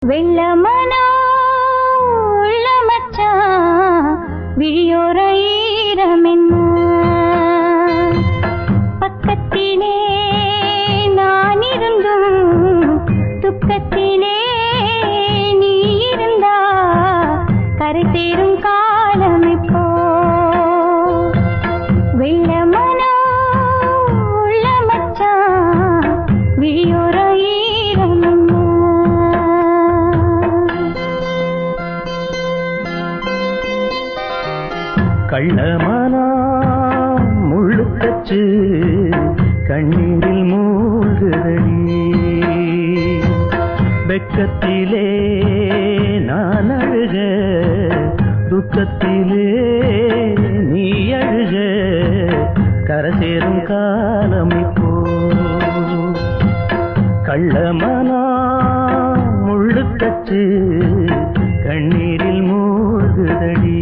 வெள்ளமனோ உள்ள மச்சான் விழியோர ஈரமென்ன பக்கத்திலே நான் இருந்தும் துக்கத்திலே நீ இருந்தா கரை சேரும் காலம் இப்போ வெள்ளமனோ உள்ள மச்சான் விழியோர கள்ளமானா முள்ளுக்கச்சு கண்ணீரில் மூழ்குதடி வெக்கத்திலே நான் அழுக துக்கத்திலே நீ அழுக கரை சேரும் காலம் இப்போ கள்ளமானா முள்ளுக்கச்சு கண்ணீரில் மூழ்குதடி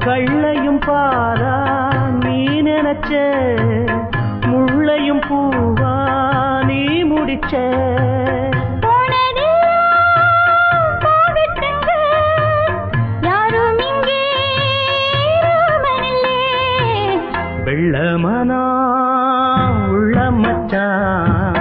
கள்ளையும் பாரா நீ நினைச்ச முள்ளையும் பூவா நீ முடிச்ச வெள்ளமனா உள்ள மச்சான்